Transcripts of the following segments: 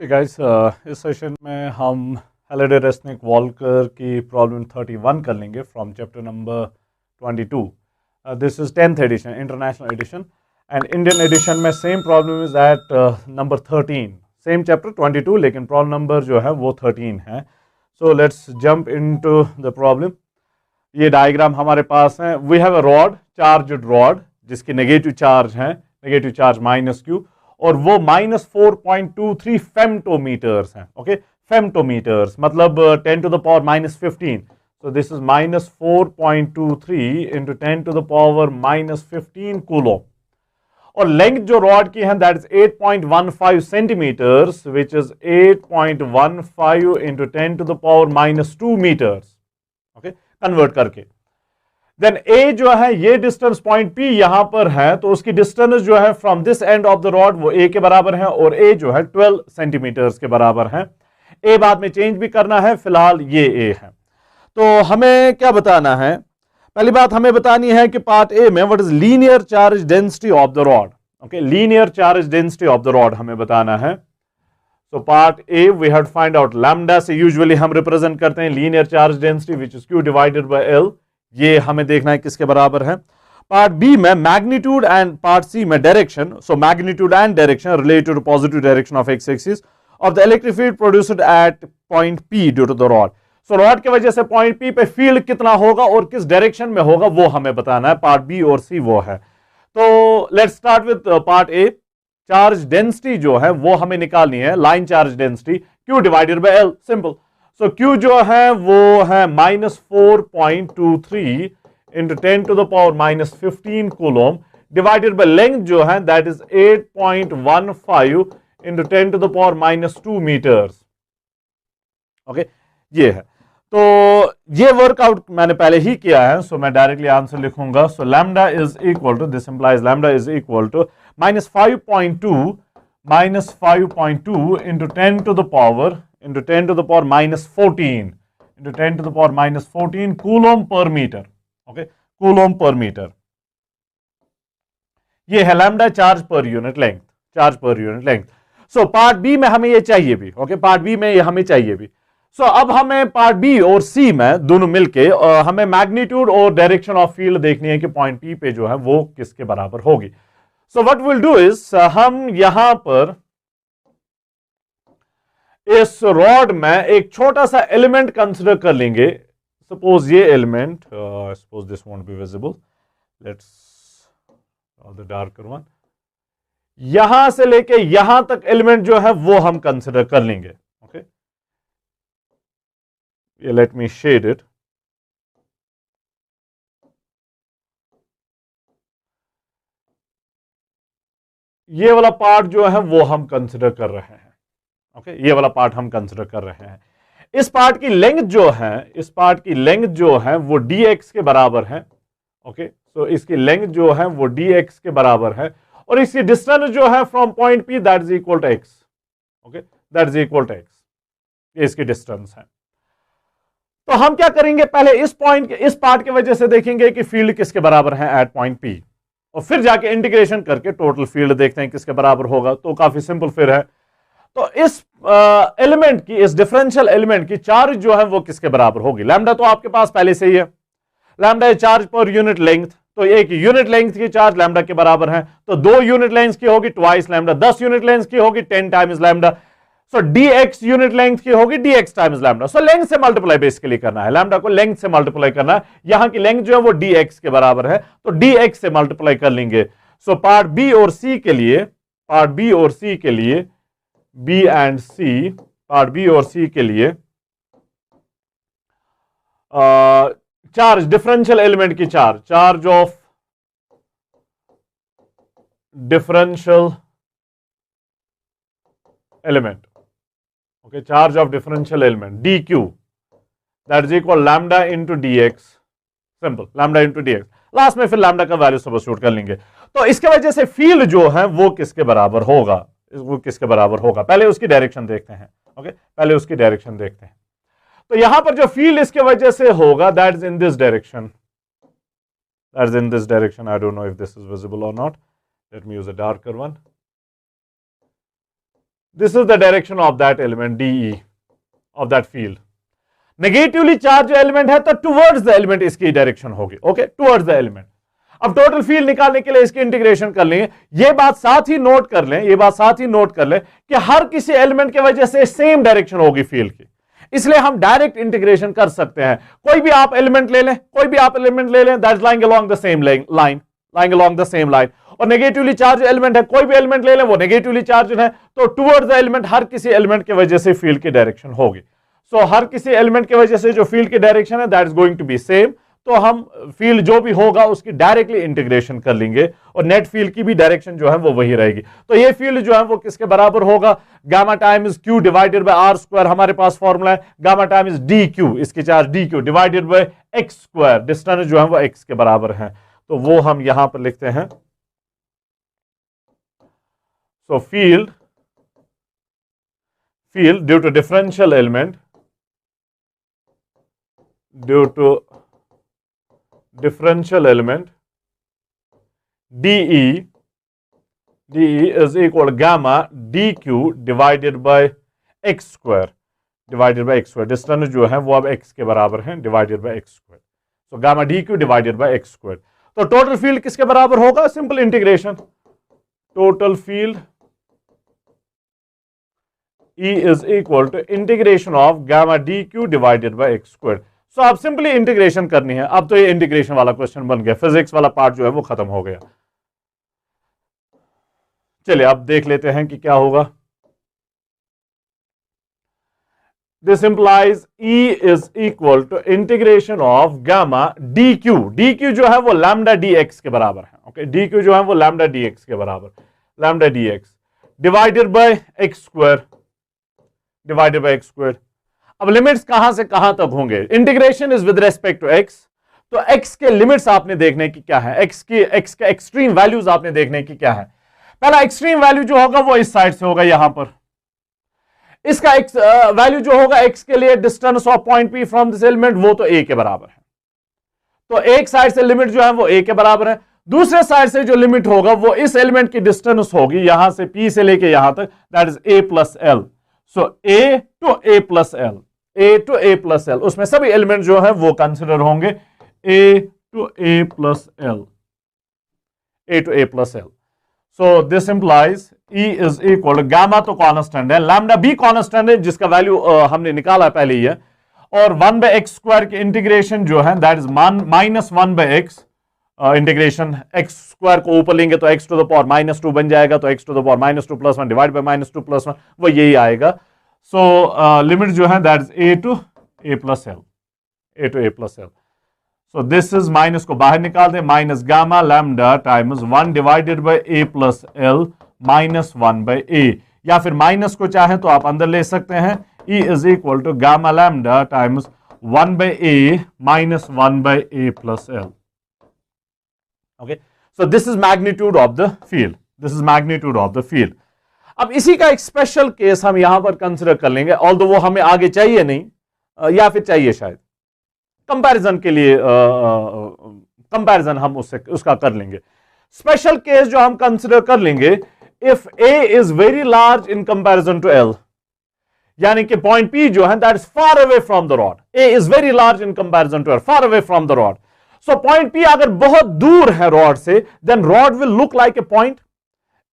Guys इस session में हम हेलिडे रेसनिक वॉल्कर की प्रॉब्लम 31 कर लेंगे from chapter number 22। This is 10th edition, international edition, and Indian edition में same problem is at number 13। Same chapter 22 लेकिन problem number जो है वो 13 है। So let's jump into the problem. ये डायग्राम हमारे पास है। We have a rod, charged rod, जिसकी नेगेटिव चार्ज है, नेगेटिव चार्ज -q, और वो -4.23 फेम्टोमीटर्स हैं। ओके, फेम्टोमीटर्स मतलब 10 to the power -15। So this is -4.23 into 10 to the power -15 coulomb. और लेंथ जो रॉड की है that is 8.15 centimetres, which is 8.15 into 10 to the power -2 metres. Okay, convert करके देन ए जो है ये डिस्टेंस पॉइंट पी यहां पर है, तो उसकी डिस्टेंस जो है from this end of the rod वो ए के बराबर है, और ए जो है 12 सेंटीमीटर्स के बराबर है। ए बाद में चेंज भी करना है, फिलहाल ये ए है। तो हमें क्या बताना है? पहली बात हमें बतानी है कि पार्ट ए में what is linear charge density of the rod. Okay, linear charge density of the rod हमें बताना है। So part A we have to find out lambda से यूजुअली हम रिप्रेजेंट करते हैं linear charge density which is Q divided by L। ये हमें देखना है किसके बराबर है। पार्ट बी में मैग्नीट्यूड एंड पार्ट सी में direction. So magnitude and direction related to positive direction of x axis of the electric field produced at point P due to the rod. So rod की वजह से point P पे field कितना होगा और किस direction में होगा वो हमें बताना है। पार्ट बी और सी वो है। तो let's start with part A. Charge density जो है वो हमें निकालनी है, line charge density Q divided by L, simple. So Q जो है वो है -4.23 into 10 to the power -15 coulomb divided by length जो है that is 8.15 into 10 to the power -2 metres. Okay, ये है। तो ये वर्कआउट मैंने पहले ही किया है, सो मैं डायरेक्टली आंसर लिखूंगा। So lambda is equal to, this implies lambda is equal to -5.2 into 10 to the power -14 into 10 to the power -14 coulomb per metre. Okay, coulomb per metre. ये है lambda, charge per unit length, charge per unit length. So part B में हमें ये चाहिए भी। Okay, part B में ये हमें चाहिए भी। सो अब हमें पार्ट बी और सी में दोनों मिलके हमें मैग्नीट्यूड और डायरेक्शन ऑफ फील्ड देखनी है कि पॉइंट पी पे जो है वो किसके बराबर होगी। So what will do is हम यहां पर इस रॉड में एक छोटा सा एलिमेंट कंसिडर कर लेंगे। सपोज ये element, suppose this won't be visible, let's the darker one. यहां से लेके यहां तक एलिमेंट जो है वो हम कंसिडर कर लेंगे। ओके, ये लेट मी शेड इट। ये वाला पार्ट जो है वो हम कंसिडर कर रहे हैं। ओके, ये वाला पार्ट हम कंसिडर कर रहे हैं। इस पार्ट की लेंथ जो है, इस पार्ट की लेंथ जो है वो dx के बराबर है। ओके, सो इसकी लेंथ जो है वो dx के बराबर है, और इसकी डिस्टेंस जो है from point P that is equal to x। Okay, that is equal to x, ये इसकी डिस्टेंस है। तो हम क्या करेंगे, पहले इस पॉइंट के, इस पार्ट की वजह से देखेंगे कि फील्ड किसके बराबर है एट पॉइंट P, और फिर जाके इंटीग्रेशन करके टोटल फील्ड देखते हैं किसके बराबर होगा। तो काफी सिंपल फिर है। तो इस एलिमेंट की, इस डिफरेंशियल एलिमेंट की चार्ज जो है वो किसके बराबर होगी। लैम्डा तो आपके पास पहले से ही है, lambda charge per unit length. तो एक यूनिट लेंथ की चार्ज लैम्डा के बराबर है, तो 2 यूनिट लेंथ की होगी ट्वाइस लैम्डा, 10 यूनिट लेंथ की होगी 10 टाइम्स लैम्डा। सो dx यूनिट लेंथ की होगी dx times lambda. So length से मल्टीप्लाई बेसिकली करना है, लैम्डा को लेंथ से मल्टीप्लाई करना है। यहां की लेंथ जो है वो dx के बराबर है, तो dx से मल्टीप्लाई कर लेंगे। सो पार्ट बी और सी के लिए, पार्ट बी और सी के लिए, B and C, part B और सी के लिए चार्ज, डिफरेंशियल एलिमेंट की charge, charge of differential element. Okay, charge of differential element dq that is equal lambda into dx, simple, lambda into dx। Last में फिर lambda का value substitute कर लेंगे। तो इसके वजह से फील्ड जो है वो किसके बराबर होगा, वो किसके बराबर होगा, पहले उसकी डायरेक्शन देखते हैं। ओके, पहले उसकी डायरेक्शन देखते हैं। तो यहां पर जो फील्ड इसके वजह से होगा that is in this direction, that is in this direction. I don't know if this is visible और नॉट, let me use a darker one. This is the direction of that element DE of that field. Negatively charge element है तो towards the element इसकी डायरेक्शन होगी, okay, towards the element. अब total field निकालने के लिए इसकी इंटीग्रेशन कर लेंगे। ये बात साथ ही नोट कर लें, ये बात साथ ही नोट कर लें कि हर किसी एलिमेंट की वजह से सेम डायरेक्शन होगी फील्ड की, इसलिए हम डायरेक्ट इंटीग्रेशन कर सकते हैं। कोई भी आप एलिमेंट ले लें, कोई भी आप एलिमेंट ले लें, that is lying along the same line, lying along the same line. और नेगेटिवली चार्ज एलिमेंट है, कोई भी एलिमेंट ले लें वो नेगेटिवली चार्ज है, तो टुवर्ड्स द एलिमेंट हर किसी एलिमेंट की वजह से फील्ड की डायरेक्शन होगी। सो हर किसी एलिमेंट की वजह से जो फील्ड की डायरेक्शन है that is going to be same, तो हम फील्ड जो भी होगा उसकी डायरेक्टली इंटीग्रेशन कर लेंगे और नेट फील्ड की भी डायरेक्शन जो है वो वही रहेगी। तो ये फील्ड जो है वो किसके बराबर होगा, gamma times Q divided by R square, हमारे पास फॉर्मूला है गामा टाइम्स DQ, इसकी charge DQ divided by x square, distance जो है वो x के बराबर है, तो वो हम यहां पर लिखते हैं। So field due to differential element, due to differential element DE is equal to gamma DQ divided by x square distance जो है वो अब x के बराबर है divided by x square. So gamma DQ divided by x square. तो total field किसके बराबर होगा, simple integration, total field E is equal to integration of gamma DQ divided by x squared। सो आप सिंपली इंटीग्रेशन करनी है। अब तो ये इंटीग्रेशन वाला क्वेश्चन बन गया, फिजिक्स वाला पार्ट जो है वो खत्म हो गया। चलिए अब देख लेते हैं कि क्या होगा। This implies E is equal to integration of gamma DQ जो है वो लैम्डा dx के बराबर है, ओके, DQ जो है वो लैम्डा dx के बराबर, lambda dx divided by x square. अब लिमिट्स कहां से कहां तक होंगे, integration is with respect to x, तो x के लिमिट्स आपने देखने की क्या है, x के एक्सट्रीम वैल्यूज आपने देखने की क्या है। पहला एक्सट्रीम वैल्यू जो होगा वो इस साइड से होगा, यहां पर इसका वैल्यू जो होगा x के लिए distance of point P from this element वो तो a के बराबर है, तो एक साइड से लिमिट जो है वो a के बराबर है, दूसरे साइड से जो लिमिट होगा वो इस एलिमेंट की डिस्टेंस होगी यहां से P से लेके यहां तक, that is a plus L. So a to a plus L, a to a plus L, उसमें सभी एलिमेंट जो है वो कंसिडर होंगे a to a plus L, a to a plus L. So this implies E is equal, gamma तो constant है, lambda भी constant है जिसका वैल्यू हमने निकाला पहले ही है, और 1 बाय x स्क्वायर की इंटीग्रेशन जो है that is minus 1 by x, integration x square को ऊपर लेंगे तो x टू द पावर -2 बन जाएगा, तो x to the power -2 + 1 divide by -2 + 1 वो यही आएगा। सो लिमिट जो है that is a to a plus L, a to a plus L. So this is minus को बाहर निकाल दें, minus gamma lambda times 1 divided by a plus L minus 1 by a, या फिर माइनस को चाहें तो आप अंदर ले सकते हैं, E is equal to gamma lambda times 1 by a minus 1 by a plus L. Okay, so this is magnitude of the field, this is magnitude of the field. अब इसी का एक स्पेशल केस हम यहां पर कंसिडर कर लेंगे, although वो हमें आगे चाहिए नहीं या फिर चाहिए शायद, कंपैरिजन के लिए कंपैरिजन हम उसका कर लेंगे। स्पेशल केस जो हम कंसिडर कर लेंगे, if a is very large in comparison to l, यानी कि पॉइंट P जो है that is far away from the rod, a is very large in comparison to l, far away from the rod. So point P अगर बहुत दूर है rod से, then rod will look like a point.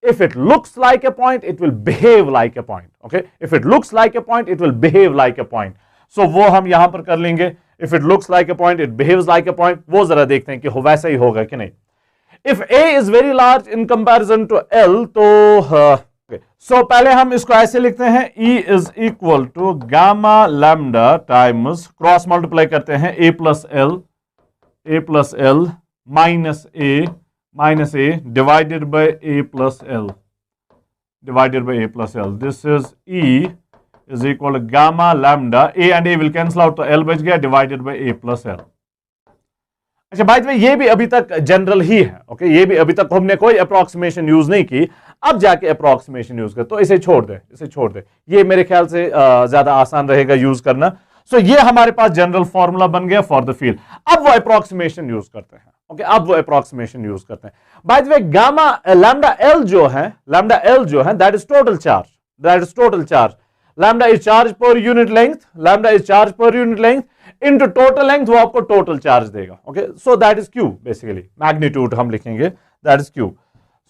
If it looks like a point, it will behave like a point. Okay? If it looks like a point, it will behave like a point. So वो हम यहां पर कर लेंगे, if it looks like a point, it behaves like a point. वो जरा देखते हैं कि वैसा ही होगा कि नहीं। If a is very large in comparison to l, तो so पहले हम इसको ऐसे लिखते हैं, E is equal to gamma lambda times cross multiply करते हैं a plus l minus a divided by a plus l, divided by a plus l. This is E is equal to gamma lambda, a and a will cancel out, तो l बच गया, divided by a plus l। अच्छा भाई, ये भी अभी तक general ही है, ओके, ये भी अभी तक हमने कोई अप्रोक्सीमेशन यूज नहीं की, अब जाके अप्रोक्सीमेशन यूज कर, तो इसे छोड़ दे, ये मेरे ख्याल से ज्यादा आसान रहेगा यूज करना। सो ये हमारे पास जनरल फॉर्मूला बन गया फॉर द फील्ड। अब वो अप्रोक्सीमेशन यूज करते हैं, ओके, अब वो अप्रोक्सीमेशन यूज करते हैं। By the way, gamma lambda L जो है that is total charge, that is total charge, lambda is charge per unit length, lambda is charge per unit length into total length, वो आपको total charge देगा। Okay, so that is Q, basically magnitude हम लिखेंगे, that is Q.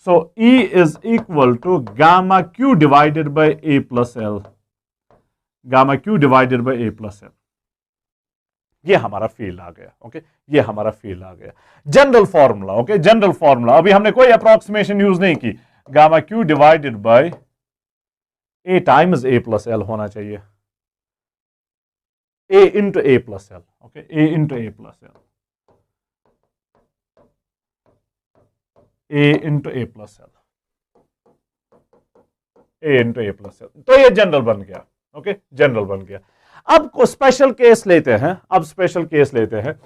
So E is equal to gamma Q divided by A plus L, gamma Q divided by A plus L. ये हमारा field आ गया। Okay, ये हमारा field आ गया, general formula. Okay, general formula, अभी हमने कोई अप्रोक्सीमेशन यूज नहीं की। Gamma Q divided by A times A plus L होना चाहिए, A into A plus L. Okay, A into A plus L, A into A plus L, A into A plus L. तो ये general बन गया। Okay, general बन गया। अब को स्पेशल केस लेते हैं, अब स्पेशल केस लेते हैं।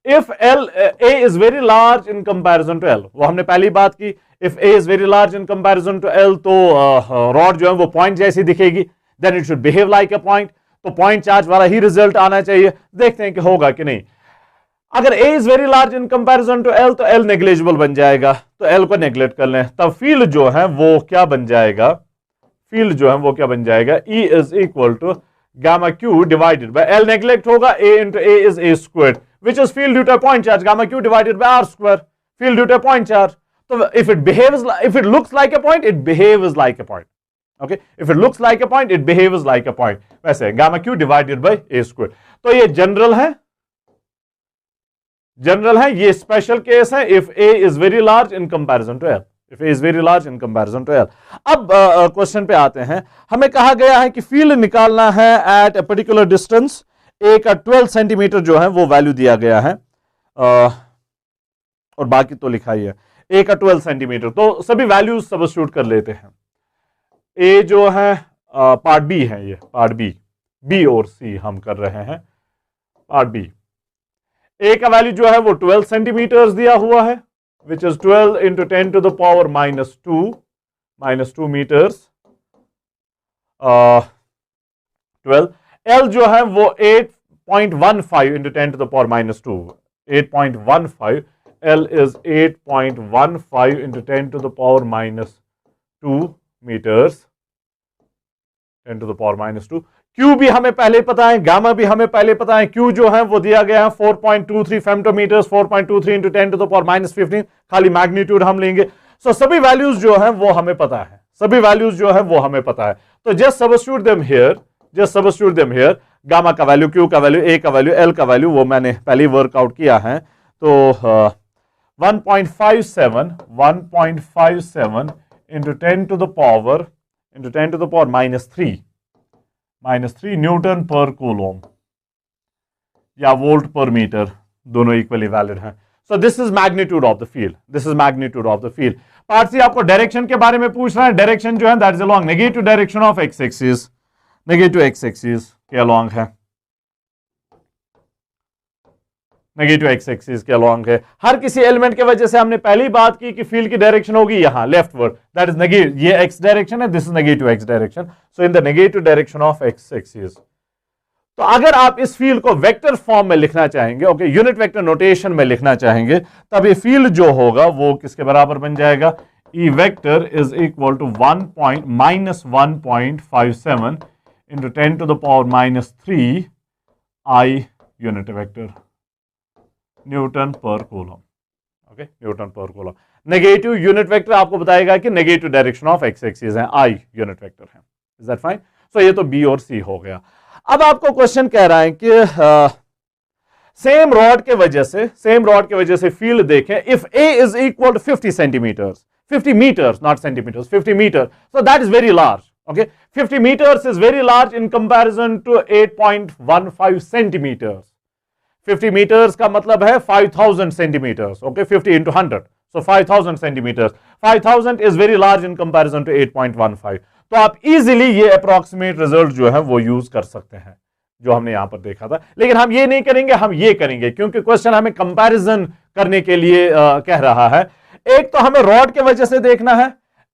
If L a is very large in comparison to L, वो हमने पहली बात की, if a is very large in comparison to L, तो रॉड जो है वो पॉइंट जैसी दिखेगी, then it should behave like a point, तो पॉइंट चार्ज वाला ही रिजल्ट आना चाहिए। देखते हैं कि होगा कि नहीं। अगर A is very large in comparison to L, तो एल नेग्लिजिबल बन जाएगा, तो एल को नेग्लेक्ट कर लें, तब फील्ड जो है वो क्या बन जाएगा, फील्ड जो है वो क्या बन जाएगा, E is equal to gamma Q divided by L, neglect होगा, A into A is A square, which is field due to point charge, gamma Q divided by R square, field due to point charge. तो if it looks like a point, it behaves like a point. Okay, if it looks like a point, it behaves like a point. वैसे gamma Q divided by A square, तो ये general है, general है, ये special case है if A is very large in comparison to L, if A is very large in comparison to L। अब क्वेश्चन पे आते हैं, हमें कहा गया है कि फील्ड निकालना है at a particular distance, A का 12 सेंटीमीटर जो है वो वैल्यू दिया गया है, और बाकी तो लिखा ही है, A का 12 सेंटीमीटर, तो सभी वैल्यूज सब्स्टिट्यूट कर लेते हैं। A जो है पार्ट बी है, ये पार्ट बी, बी और सी हम कर रहे हैं, पार्ट बी। A का वैल्यू जो है वो 12 सेंटीमीटर दिया हुआ है, which is 12 into 10 to the power minus 2 meters, 12। L जो है वो 8.15 into 10 to the power minus 2, 8.15, L is 8.15 into 10 to the power minus 2 meters, 10 to the power minus 2। Q भी हमें पहले पता है, गामा भी हमें पहले पता है। Q जो है वो दिया गया है 4.23 femtometres, 4.23 into 10 to the power minus 15, खाली मैग्नीट्यूड हम लेंगे। सो सभी वैल्यूज जो है वो हमें पता है, सभी वैल्यूज जो है वो हमें पता है, तो just substitute them here, just substitute them here. Gamma का वैल्यू, Q का वैल्यू, A का वैल्यू, L का वैल्यू वो मैंने पहले वर्कआउट किया है, तो 1.57 into 10 to the power minus 3 newton per coulomb या वोल्ट पर मीटर, दोनों इक्वली वैलिड हैं। So this is magnitude of the field, this is magnitude of the field. Part C आपको डायरेक्शन के बारे में पूछ रहा है, डायरेक्शन जो है that is along negative direction of x axis, negative x axis के अलोंग है, नेगेटिव एक्स एक्सिस के अलोंग है। हर किसी एलिमेंट के वजह से हमने पहली बात की कि फील्ड की डायरेक्शन होगी यहां लेफ्टवर्ड, दैट इज नेगेटिव, ये एक्स डायरेक्शन है, this is negative x direction, so in the negative direction of x axis. तो अगर आप इस फील्ड को वेक्टर फॉर्म में लिखना चाहेंगे, ओके, यूनिट वेक्टर नोटेशन में लिखना चाहेंगे, तब ये फील्ड जो होगा वो किसके बराबर बन जाएगा, E vector is equal to -1.57 into 10 to the power -3 I unit vector, newton per coulomb. Okay, newton per coulomb. Negative unit vector आपको बताएगा कि negative direction of x axis है, I यूनिट वेक्टर है। Is that fine? सो ये तो B और C हो गया। अब आपको क्वेश्चन कह रहा है कि सेम रॉड के वजह से फील्ड देखें, if A is equal to 50 centimetres, 50 meters, not centimeters, 50 meters, so that is very large, okay, 50 meters is very large in comparison to 8.15 centimeters। 50 meters का मतलब है 5000 centimeters, okay, 50 into 100, so 5000 centimeters, 5000 is very large in comparison to 8.15। तो आप easily ये approximate result जो है वो use कर सकते हैं जो हमने यहां पर देखा था, लेकिन हम ये नहीं करेंगे, हम ये करेंगे क्योंकि क्वेश्चन हमें कंपैरिजन करने के लिए कह रहा है। एक तो हमें रॉड के वजह से देखना है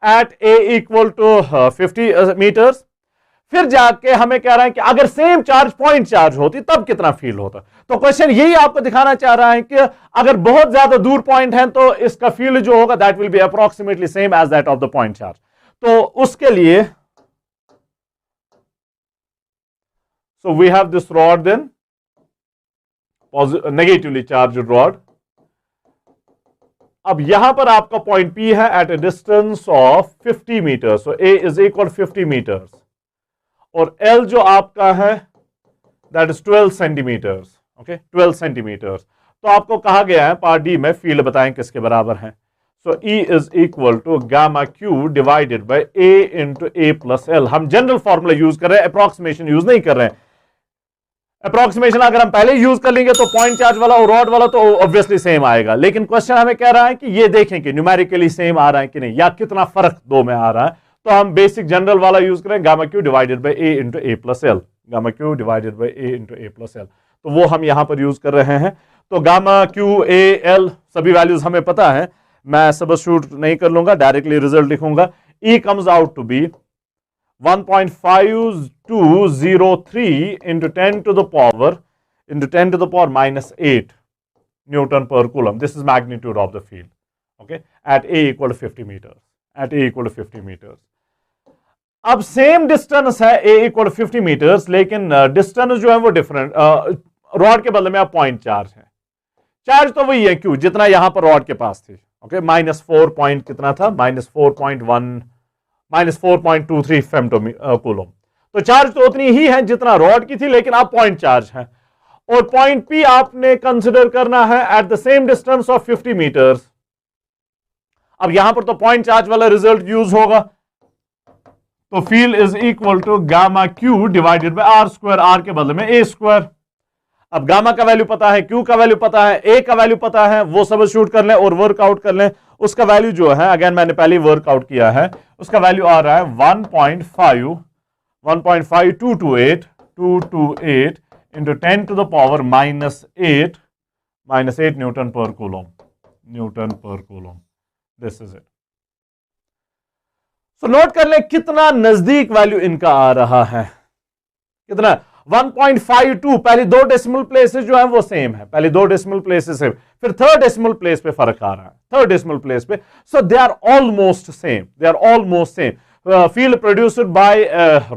at A equal to 50 metres, फिर जाके हमें कह रहा है कि अगर सेम चार्ज पॉइंट चार्ज होती तब कितना फील्ड होता। तो क्वेश्चन यही आपको दिखाना चाह रहा है कि अगर बहुत ज्यादा दूर पॉइंट है तो इसका फील्ड जो होगा that will be approximately same as that of the point charge. तो उसके लिए So we have this rod then, negatively charged rod. अब यहां पर आपका पॉइंट P है at a distance of 50 metre, so A is equal 50 metres, और L जो आपका है that is 12 centimetres, okay 12 centimetres. तो आपको कहा गया है पार्ट डी में फील्ड बताएं किसके बराबर है। So E is equal to gamma Q divided by A into A plus L। हम जनरल फॉर्मूला यूज कर रहे हैं, अप्रोक्सीमेशन यूज नहीं कर रहे हैं। अप्रोक्सीमेशन अगर हम पहले यूज कर लेंगे तो पॉइंट चार्ज वाला और रॉड वाला तो ऑब्वियसली सेम आएगा, लेकिन क्वेश्चन हमें कह रहा है कि ये देखें कि न्यूमेरिकली सेम आ रहा है कि नहीं, या कितना फर्क दो में आ रहा है। तो हम बेसिक जनरल वाला यूज करें, गामा क्यू डिवाइडेड बाय ए इंटू ए plus L, gamma Q divided bye ए इंटू ए प्लस एल, तो वो हम यहां पर यूज कर रहे हैं। तो गामा क्यू ए एल सभी वैल्यूज हमें पता है, मैं सब्स्टिट्यूट नहीं कर लूंगा, डायरेक्टली रिजल्ट लिखूंगा। E comes out to be 1.5203 into 10 to the power minus 8 Newton per coulomb. This is magnitude of the field, okay, at A equal to 50 meters, at A equal to 50 meters. अब same distance है A equal to 50 meters, लेकिन distance जो है वो different, rod के बदले में आप पॉइंट चार्ज है, चार्ज तो वही है Q जितना यहां पर रॉड के पास थी, ओके, -4 पॉइंट कितना था, -4.23 फेम्टो कूलम। तो चार्ज तो उतनी ही है जितना रॉड की थी, लेकिन आप पॉइंट चार्ज है, और पॉइंट P आपने कंसिडर करना है at the same distance of 50 metres. अब यहां पर तो पॉइंट चार्ज वाला रिजल्ट यूज होगा, तो field is equal to gamma Q divided by R square, R के बदले में ए स्क्वायर। अब गामा का वैल्यू पता है, Q का वैल्यू पता है, A का वैल्यू पता है, वो सब्स्टिट्यूट कर लें और वर्कआउट कर लें। उसका वैल्यू जो है, अगेन मैंने पहले ही वर्कआउट किया है, उसका वैल्यू आ रहा है 1.5228 into 10 to the power minus 8 Newton per coulomb, Newton per coulomb. This is it. So note कर लें कितना नजदीक वैल्यू इनका आ रहा है, कितना 1.52। पहली दो डेसिमल प्लेसेस जो है वो सेम है, पहली दो डेसिमल प्लेसेस है, फिर थर्ड डेसिमल प्लेस पे फर्क आ रहा है, थर्ड डेसिमल प्लेस पे। So they are almost same, they are almost same. Field produced by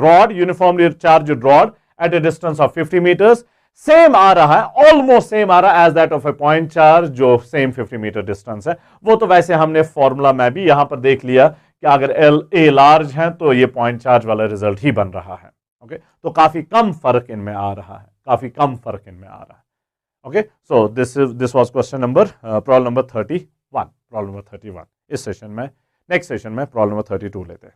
rod, uniformly charged rod at a distance of 50 meters, same आ रहा है, ऑलमोस्ट सेम आ रहा है as that of a point charge जो same 50 metre distance है। वो तो वैसे हमने फॉर्मूला में भी यहां पर देख लिया कि अगर ए लार्ज है तो ये पॉइंट चार्ज वाला रिजल्ट ही बन रहा है, ओके। तो काफी कम फर्क इनमें आ रहा है, काफी कम फर्क इनमें आ रहा है, okay. So this was question number problem number 31, problem number 31। इस सेशन में, नेक्स्ट सेशन में प्रॉब्लम नंबर 32 लेते हैं।